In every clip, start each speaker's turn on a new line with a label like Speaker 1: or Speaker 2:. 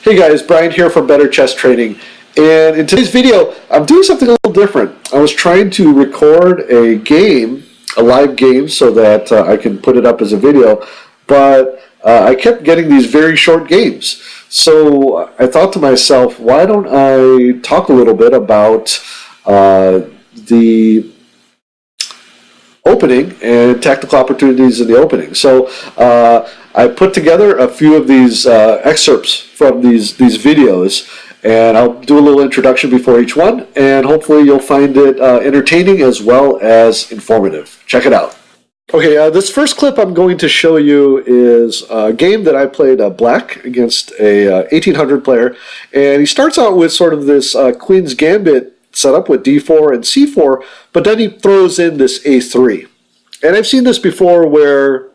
Speaker 1: Hey guys, Brian here from Better Chess Training, and in today's video I'm doing something a little different. I was trying to record a game, a live game, so that I can put it up as a video, but I kept getting these very short games. So I thought to myself, why don't I talk a little bit about the opening and tactical opportunities in the opening. So I put together a few of these excerpts from these videos, and I'll do a little introduction before each one, and hopefully you'll find it entertaining as well as informative. Check it out. Okay, this first clip I'm going to show you is a game that I played black against a 1800 player, and he starts out with sort of this Queen's Gambit set up with d4 and c4, but then he throws in this a3. And I've seen this before where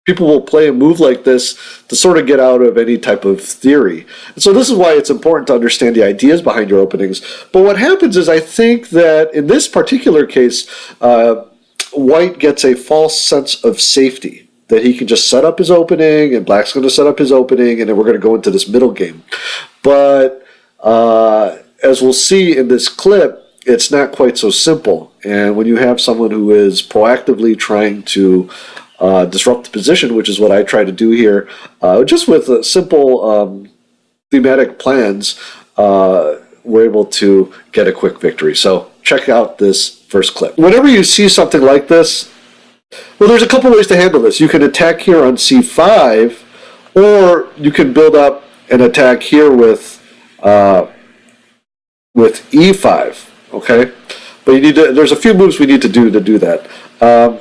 Speaker 1: people will play a move like this to sort of get out of any type of theory. And so this is why it's important to understand the ideas behind your openings. But what happens is I think that in this particular case, white gets a false sense of safety, that he can just set up his opening, and black's going to set up his opening, and then we're going to go into this middle game. But as we'll see in this clip, it's not quite so simple. And when you have someone who is proactively trying to disrupt the position, which is what I try to do here, just with simple thematic plans, we're able to get a quick victory. So check out this first clip. Whenever you see something like this, well, there's a couple ways to handle this. You can attack here on c5, or you can build up an attack here with e5, okay? But you need to, there's a few moves we need to do that. I'm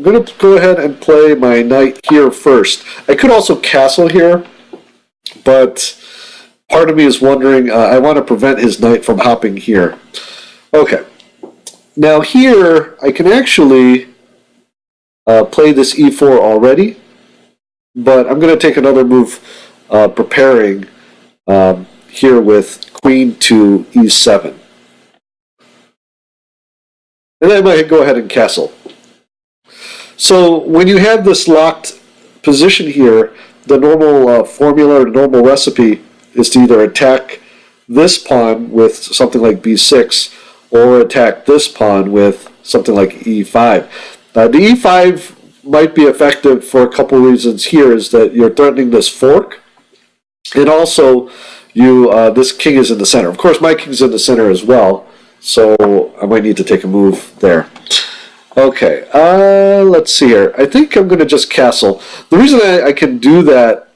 Speaker 1: going to go ahead and play my knight here first. I could also castle here, but part of me is wondering, I want to prevent his knight from hopping here. Okay. Now here, I can actually play this e4 already, but I'm going to take another move preparing here with queen to e7. And then I might go ahead and castle. So when you have this locked position here, the normal formula or normal recipe is to either attack this pawn with something like b6 or attack this pawn with something like e5. The e5 might be effective for a couple reasons here, is that you're threatening this fork, and also this king is in the center. Of course, my king's in the center as well, so I might need to take a move there. Okay, let's see here. I think I'm going to just castle. The reason I can do that,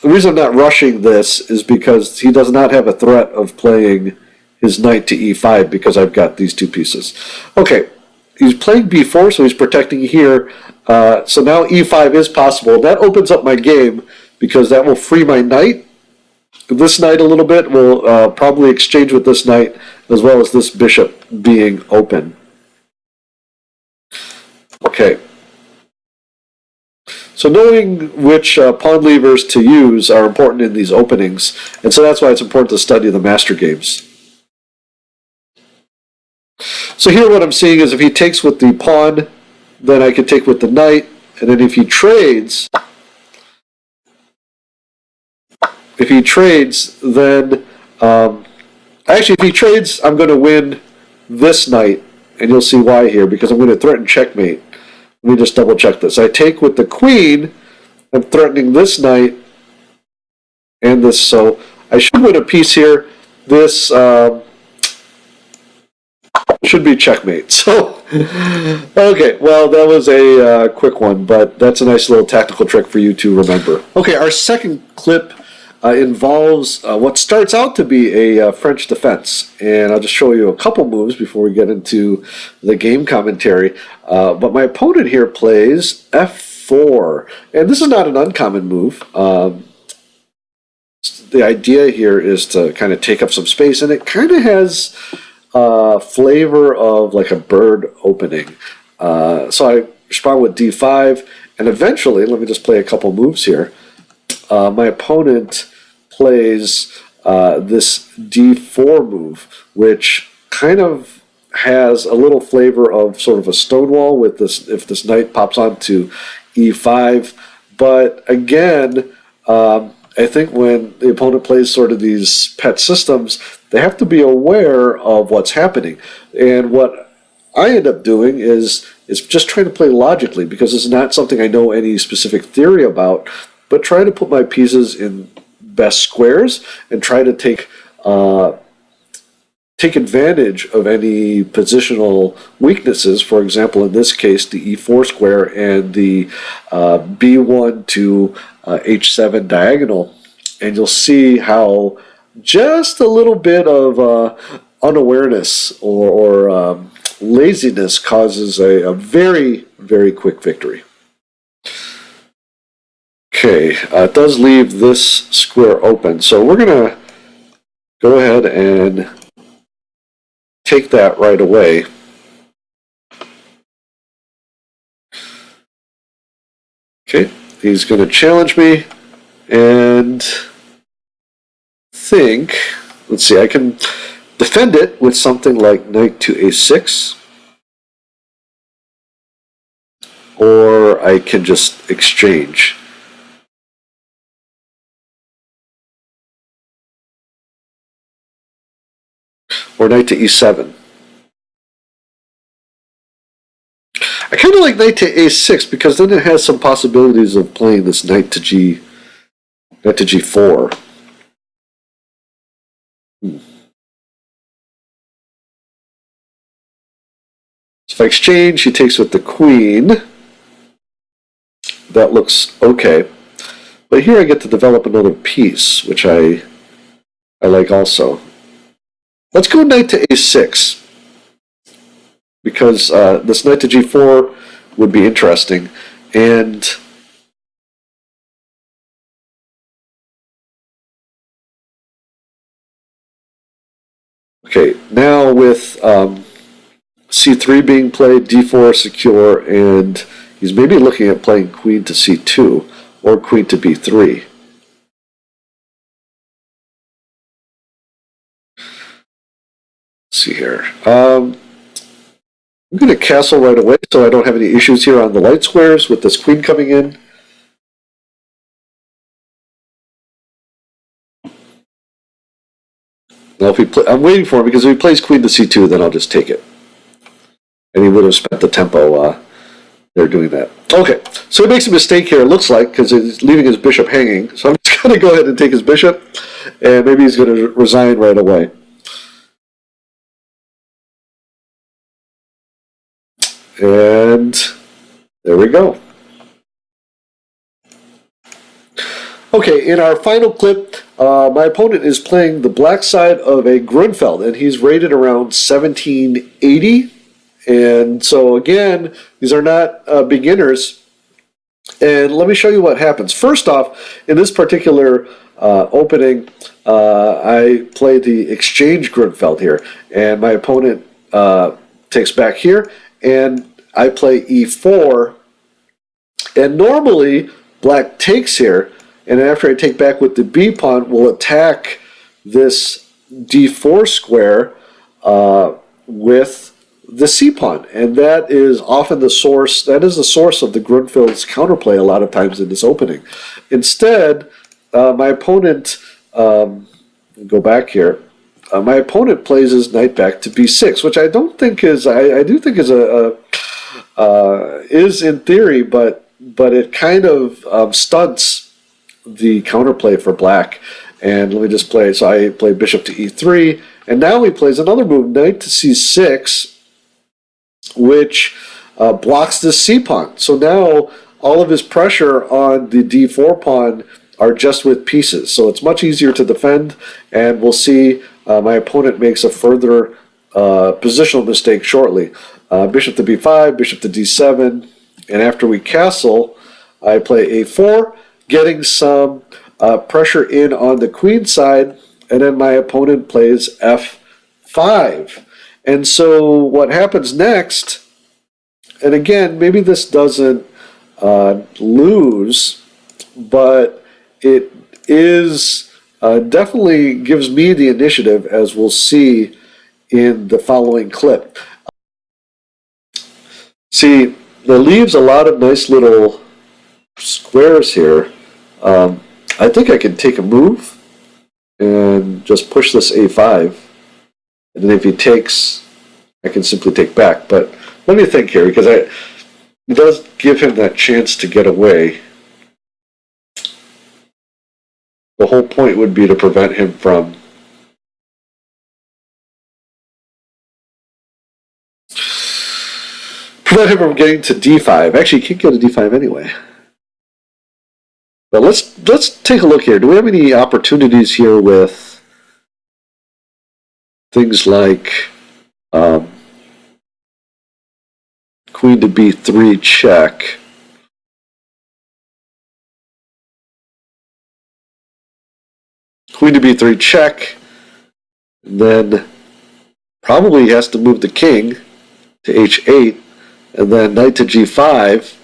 Speaker 1: the reason I'm not rushing this, is because he does not have a threat of playing his knight to e5 because I've got these two pieces. Okay, he's playing b4, so he's protecting here. So now e5 is possible. That opens up my game because that will free my knight. This knight a little bit will probably exchange with this knight, as well as this bishop being open. Okay. So knowing which pawn levers to use are important in these openings, and so that's why it's important to study the master games. So here what I'm seeing is if he takes with the pawn, then I can take with the knight, and then if he trades, then actually if he trades, I'm going to win this knight, and you'll see why here, because I'm going to threaten checkmate. Let me just double check this. I take with the queen, I'm threatening this knight and this, so I should win a piece here. This should be checkmate. So, okay, well, that was a quick one, but that's a nice little tactical trick for you to remember. Okay, our second clip involves what starts out to be a French defense, and I'll just show you a couple moves before we get into the game commentary. But my opponent here plays f4, and this is not an uncommon move. The idea here is to kind of take up some space, and it kind of has a flavor of like a bird opening. So I respond with d5, and eventually, let me just play a couple moves here. My opponent plays this d4 move, which kind of has a little flavor of sort of a stonewall with this, if this knight pops onto e5. But again, I think when the opponent plays sort of these pet systems, they have to be aware of what's happening. And what I end up doing is just trying to play logically because it's not something I know any specific theory about, but try to put my pieces in best squares and try to take advantage of any positional weaknesses. For example, in this case, the e4 square and the b1 to h7 diagonal. And you'll see how just a little bit of unawareness or laziness causes a very, very quick victory. Okay, it does leave this square open. So we're going to go ahead and take that right away. Okay, he's going to challenge me and think, let's see, I can defend it with something like knight to a6, or I can just exchange. Or knight to e7. I kind of like knight to a6 because then it has some possibilities of playing this knight to g4. So if I exchange, he takes with the queen. That looks okay. But here I get to develop another piece, which I like also. Let's go knight to a6. Because this knight to g4 would be interesting. And okay, now with c3 being played, d4 secure, and he's maybe looking at playing queen to c2 or queen to b3. Let's see here. I'm going to castle right away so I don't have any issues here on the light squares with this queen coming in. Now if I'm waiting for him because if he plays queen to c2, then I'll just take it. And he would have spent the tempo there doing that. Okay, so he makes a mistake here, it looks like, because he's leaving his bishop hanging. So I'm just going to go ahead and take his bishop, and maybe he's going to resign right away. And there we go. Okay, in our final clip, my opponent is playing the black side of a Grunfeld, and he's rated around 1780. And so again, these are not beginners. And let me show you what happens. First off, in this particular opening, I play the exchange Grunfeld here, and my opponent takes back here, and I play e4, and normally black takes here, and after I take back with the b pawn, we'll attack this d4 square with the c pawn, and that is often the source. That is the source of the Grunfeld's counterplay a lot of times in this opening. Instead, my opponent go back here. My opponent plays his knight back to b6, which I don't think is. I do think is is in theory, but it kind of stunts the counterplay for black. And let me just play. So I play bishop to e3, and now he plays another move, knight to c6, which blocks the c pawn. So now all of his pressure on the d4 pawn are just with pieces. So it's much easier to defend, and we'll see my opponent makes a further positional mistake shortly. Bishop to b5, bishop to d7, and after we castle, I play a4, getting some pressure in on the queen side, and then my opponent plays f5. And so what happens next, and again, maybe this doesn't lose, but it is definitely gives me the initiative, as we'll see in the following clip. See, that leaves a lot of nice little squares here. I think I can take a move and just push this a5. And then if he takes, I can simply take back. But let me think here, because it does give him that chance to get away. The whole point would be to prevent him from getting to d5. Actually, he can't get to d5 anyway. But let's take a look here. Do we have any opportunities here with things like queen to b3 check? Queen to b3 check, and then probably he has to move the king to h8, and then knight to g5.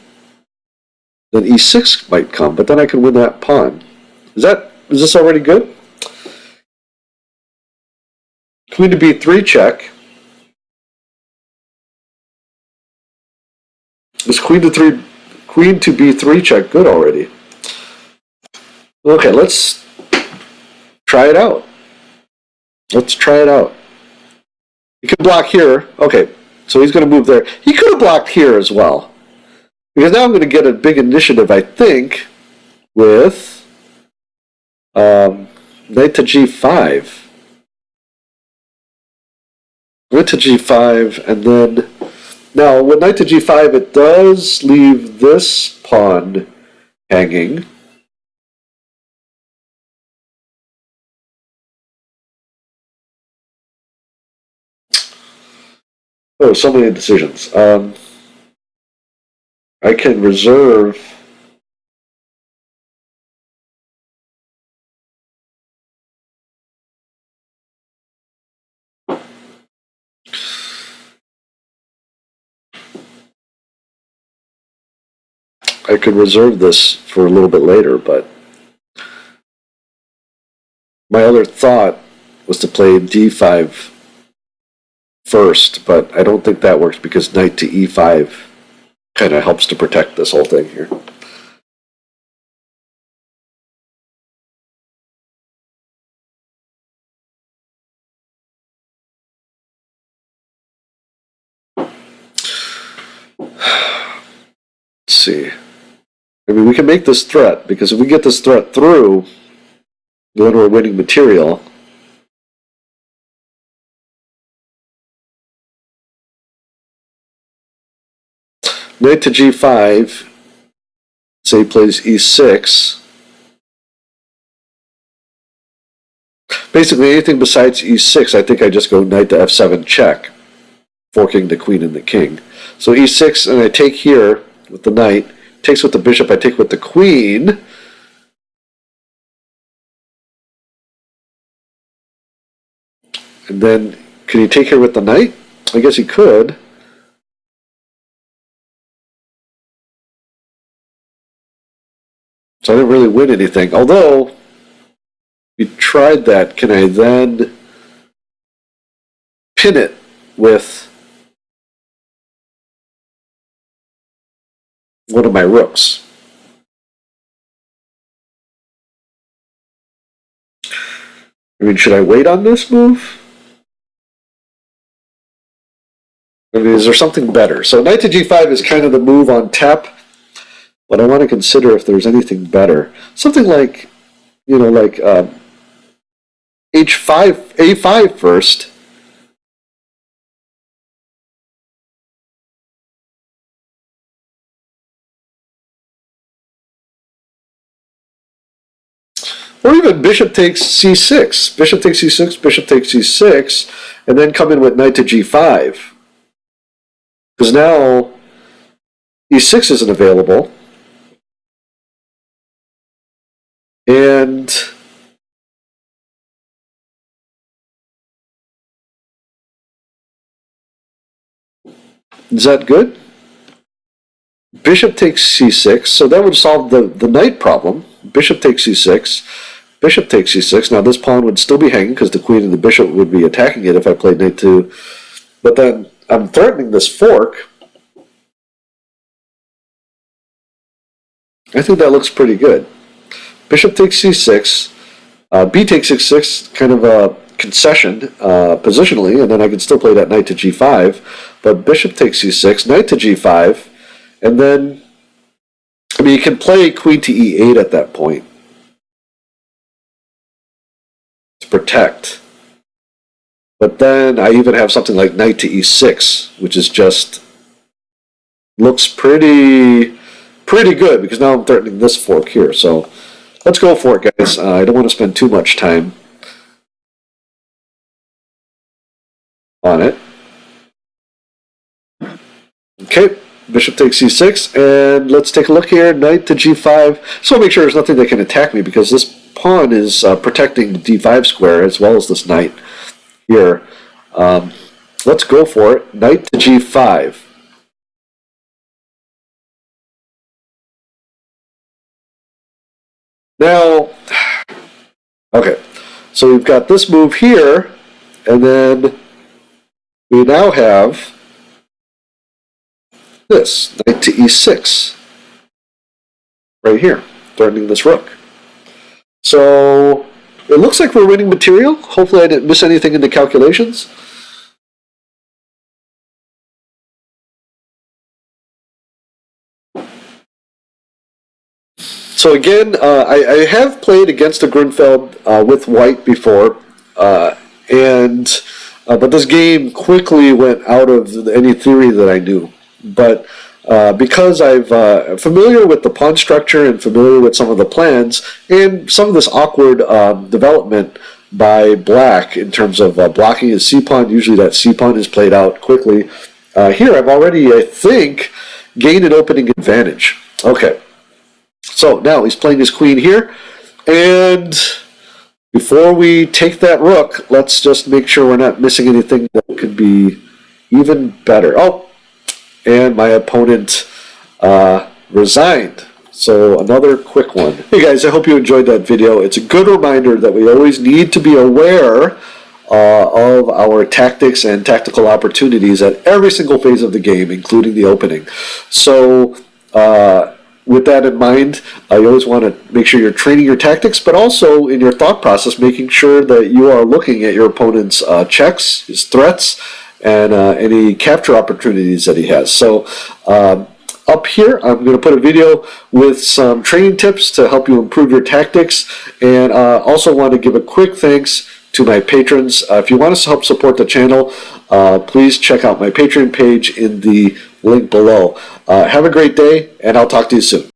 Speaker 1: Then e6 might come, but then I can win that pawn. Is this already good? Queen to b3 check. Is queen to b3 check good already? Okay, let's try it out. Let's try it out. He can block here. Okay, so he's going to move there. He could have blocked here as well. Because now I'm going to get a big initiative, I think, with knight to g5. Knight to g5, and then... Now, with knight to g5, it does leave this pawn hanging. Oh, so many decisions. I can reserve... I could reserve this for a little bit later, but my other thought was to play d5 first, but I don't think that works because knight to e5 kind of helps to protect this whole thing here. Let's see. I mean, we can make this threat, because if we get this threat through, then we're winning material. Knight to g5, say he plays e6. Basically, anything besides e6, I think I just go knight to f7 check, forking the queen and the king. So e6, and I take here with the knight, takes with the bishop, I take with the queen. And then, can he take here with the knight? I guess he could. So I didn't really win anything. Although, we tried that, can I then pin it with one of my rooks? I mean, should I wait on this move? I mean, is there something better? So knight to g5 is kind of the move on tap, but I want to consider if there's anything better. Something like, you know, like h5, a5 first. Or even bishop takes c6. Bishop takes c6, bishop takes c6, and then come in with knight to g5. Because now e6 isn't available. And is that good? Bishop takes c6, so that would solve the knight problem. Bishop takes c6, bishop takes c6. Now this pawn would still be hanging because the queen and the bishop would be attacking it if I played knight 2. But then I'm threatening this fork. I think that looks pretty good. bishop takes c6, b takes c6, kind of a concession positionally, and then I can still play that knight to g5, but bishop takes c6, knight to g5, and then, I mean, you can play queen to e8 at that point to protect. But then I even have something like knight to e6, which is just, looks pretty good, because now I'm threatening this fork here. So let's go for it, guys. I don't want to spend too much time on it. Okay, bishop takes c6, and let's take a look here. Knight to g5. So make sure there's nothing that can attack me, because this pawn is protecting the d5 square as well as this knight here. Let's go for it. Knight to g5. Now, okay, so we've got this move here, and then we now have this, knight to e6, right here, threatening this rook. So it looks like we're winning material. Hopefully I didn't miss anything in the calculations. So again, I have played against a Grunfeld with white before, but this game quickly went out of any theory that I knew. But because I'm familiar with the pawn structure and familiar with some of the plans and some of this awkward development by black in terms of blocking his c-pawn, usually that c-pawn is played out quickly. Here I've already, I think, gained an opening advantage. Okay. So now he's playing his queen here, and before we take that rook, let's just make sure we're not missing anything that could be even better. Oh, and my opponent resigned. So another quick one. Hey guys, I hope you enjoyed that video. It's a good reminder that we always need to be aware of our tactics and tactical opportunities at every single phase of the game, including the opening. So with that in mind, you always want to make sure you're training your tactics, but also in your thought process, making sure that you are looking at your opponent's checks, his threats, and any capture opportunities that he has. So up here, I'm going to put a video with some training tips to help you improve your tactics, and also want to give a quick thanks to my patrons. If you want to help support the channel, please check out my Patreon page in the link below. Have a great day, and I'll talk to you soon.